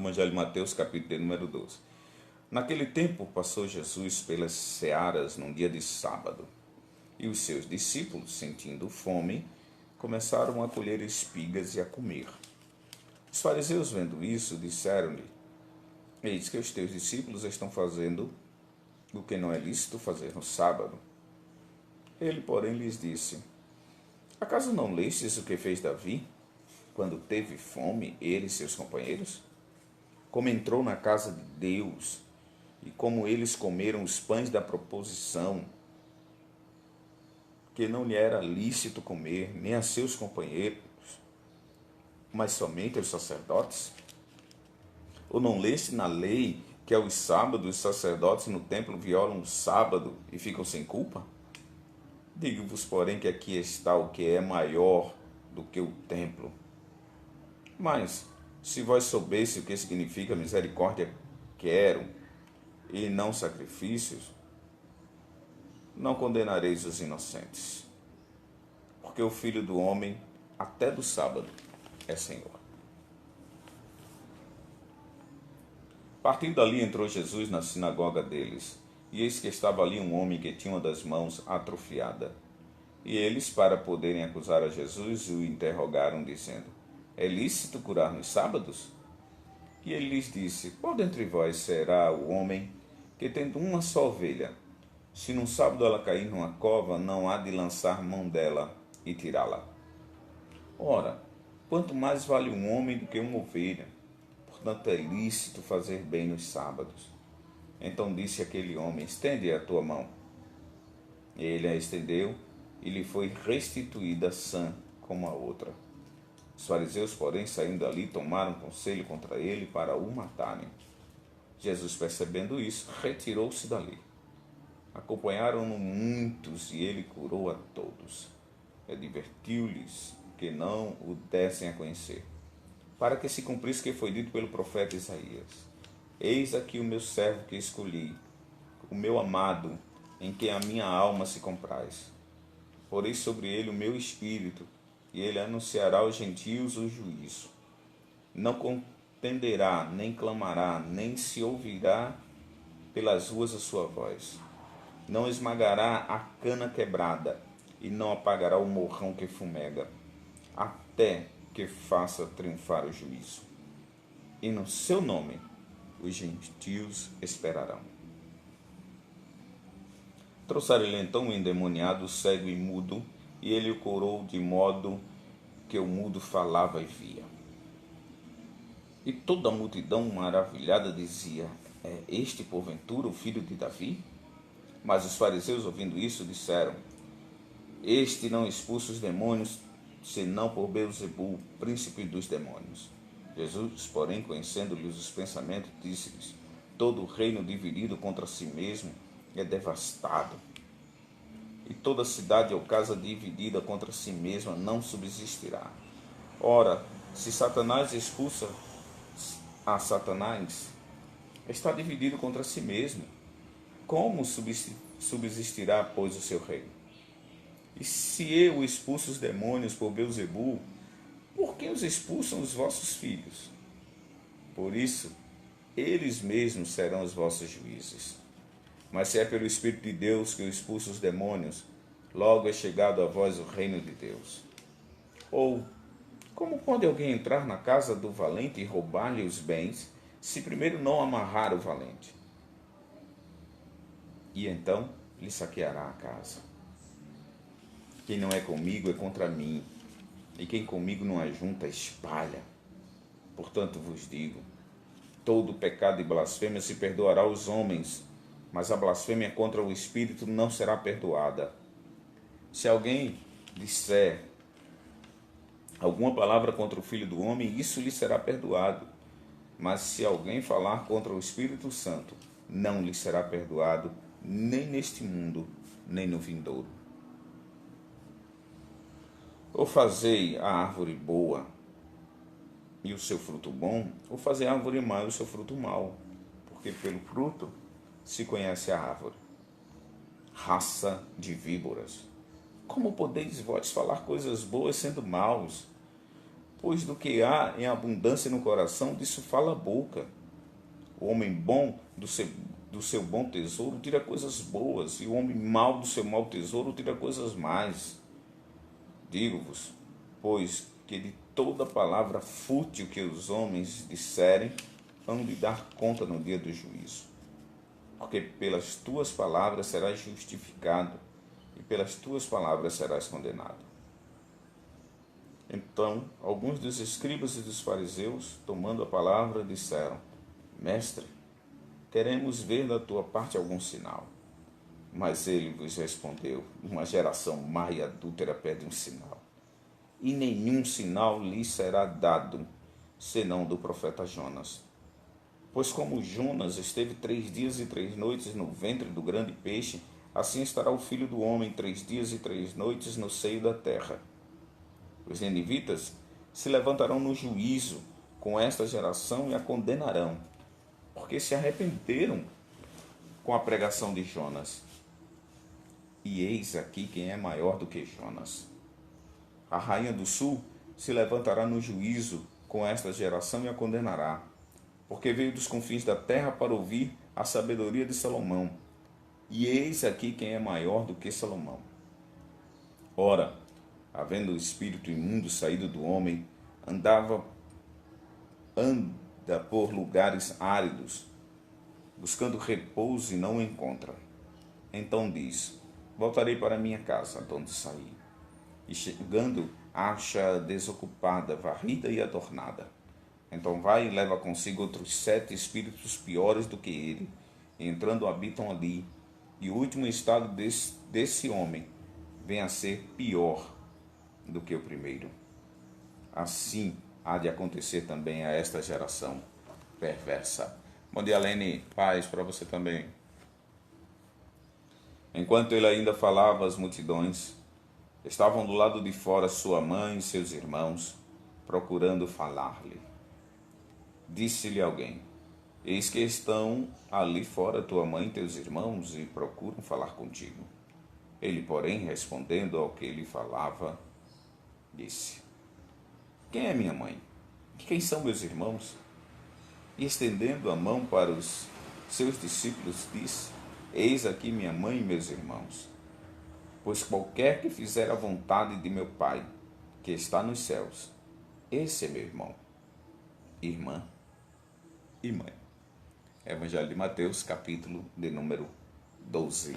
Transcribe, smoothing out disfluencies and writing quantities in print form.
Evangelho de Mateus, capítulo de número 12. Naquele tempo passou Jesus pelas searas num dia de sábado, e os seus discípulos, sentindo fome, começaram a colher espigas e a comer. Os fariseus, vendo isso, disseram-lhe: Eis que os teus discípulos estão fazendo o que não é lícito fazer no sábado. Ele, porém, lhes disse: Acaso não lestes o que fez Davi, quando teve fome, ele e seus companheiros? Como entrou na casa de Deus, e como eles comeram os pães da proposição, que não lhe era lícito comer, nem a seus companheiros, mas somente aos sacerdotes? Ou não leste na lei que aos sábados os sacerdotes no templo violam o sábado e ficam sem culpa? Digo-vos, porém, que aqui está o que é maior do que o templo. Mas, se vós soubesse o que significa misericórdia quero e não sacrifícios, não condenareis os inocentes, porque o Filho do Homem, até do sábado, é Senhor. Partindo dali, entrou Jesus na sinagoga deles, e eis que estava ali um homem que tinha uma das mãos atrofiada. E eles, para poderem acusar a Jesus, o interrogaram, dizendo: É lícito curar nos sábados? E ele lhes disse: Qual dentre vós será o homem que, tendo uma só ovelha, se num sábado ela cair numa cova, não há de lançar mão dela e tirá-la? Ora, quanto mais vale um homem do que uma ovelha? Portanto, é lícito fazer bem nos sábados. Então disse aquele homem: Estende a tua mão. E ele a estendeu, e lhe foi restituída sã como a outra. Os fariseus, porém, saindo dali, tomaram conselho contra ele para o matarem. Jesus, percebendo isso, retirou-se dali. Acompanharam-no muitos, e ele curou a todos. Advertiu-lhes que não o dessem a conhecer, para que se cumprisse o que foi dito pelo profeta Isaías: Eis aqui o meu servo que escolhi, o meu amado, em quem a minha alma se compraz. Porei sobre ele o meu espírito, e ele anunciará aos gentios o juízo. Não contenderá, nem clamará, nem se ouvirá pelas ruas a sua voz. Não esmagará a cana quebrada, e não apagará o morrão que fumega, até que faça triunfar o juízo. E no seu nome os gentios esperarão. Trouxeram-lhe então um endemoniado, cego e mudo, e ele o curou de modo que o mudo falava e via. E toda a multidão maravilhada dizia: É este, porventura, o filho de Davi? Mas os fariseus, ouvindo isso, disseram: Este não expulsa os demônios, senão por Beelzebul, príncipe dos demônios. Jesus, porém, conhecendo-lhes os pensamentos, disse-lhes: Todo reino dividido contra si mesmo é devastado, e toda cidade ou casa dividida contra si mesma não subsistirá. Ora, se Satanás expulsa a Satanás, está dividido contra si mesmo. Como subsistirá, pois, o seu reino? E se eu expulso os demônios por Beelzebul, por que os expulsam os vossos filhos? Por isso, eles mesmos serão os vossos juízes. Mas se é pelo Espírito de Deus que eu expulso os demônios, logo é chegado a vós o reino de Deus. Ou, como pode alguém entrar na casa do valente e roubar-lhe os bens, se primeiro não amarrar o valente? E então lhe saqueará a casa. Quem não é comigo é contra mim, e quem comigo não ajunta, espalha. Portanto vos digo, todo pecado e blasfêmia se perdoará aos homens, mas a blasfêmia contra o Espírito não será perdoada. Se alguém disser alguma palavra contra o Filho do Homem, isso lhe será perdoado. Mas se alguém falar contra o Espírito Santo, não lhe será perdoado, nem neste mundo, nem no vindouro. Ou fazei a árvore boa e o seu fruto bom, ou fazei a árvore má e o seu fruto mau, porque pelo fruto se conhece a árvore. Raça de víboras, como podeis vós falar coisas boas sendo maus? Pois do que há em abundância no coração, disso fala a boca. O homem bom do seu bom tesouro tira coisas boas, e o homem mau do seu mau tesouro tira coisas más. Digo-vos, pois, que de toda palavra fútil que os homens disserem, hão de dar conta no dia do juízo. Porque pelas tuas palavras serás justificado, e pelas tuas palavras serás condenado. Então, alguns dos escribas e dos fariseus, tomando a palavra, disseram: Mestre, queremos ver da tua parte algum sinal. Mas ele vos respondeu: uma geração má e adúltera pede um sinal, e nenhum sinal lhe será dado, senão do profeta Jonas. Pois como Jonas esteve 3 dias e 3 noites no ventre do grande peixe, assim estará o Filho do Homem 3 dias e 3 noites no seio da terra. Os ninivitas se levantarão no juízo com esta geração e a condenarão, porque se arrependeram com a pregação de Jonas. E eis aqui quem é maior do que Jonas. A rainha do sul se levantará no juízo com esta geração e a condenará, porque veio dos confins da terra para ouvir a sabedoria de Salomão. E eis aqui quem é maior do que Salomão. Ora, havendo o espírito imundo saído do homem, anda por lugares áridos, buscando repouso e não o encontra. Então diz: voltarei para minha casa, de onde saí. E chegando, acha desocupada, varrida e adornada. Então vai e leva consigo outros 7 espíritos piores do que ele, e entrando habitam ali. E o último estado desse homem vem a ser pior do que o primeiro. Assim há de acontecer também a esta geração perversa. Bom dia, Lene. Paz para você também. Enquanto ele ainda falava, as multidões estavam do lado de fora, sua mãe e seus irmãos, procurando falar-lhe. Disse-lhe alguém: eis que estão ali fora tua mãe e teus irmãos e procuram falar contigo. Ele, porém, respondendo ao que lhe falava, disse: quem é minha mãe? E quem são meus irmãos? E estendendo a mão para os seus discípulos, disse: eis aqui minha mãe e meus irmãos. Pois qualquer que fizer a vontade de meu Pai, que está nos céus, esse é meu irmão, irmã e mãe. Evangelho de Mateus, capítulo de número 12.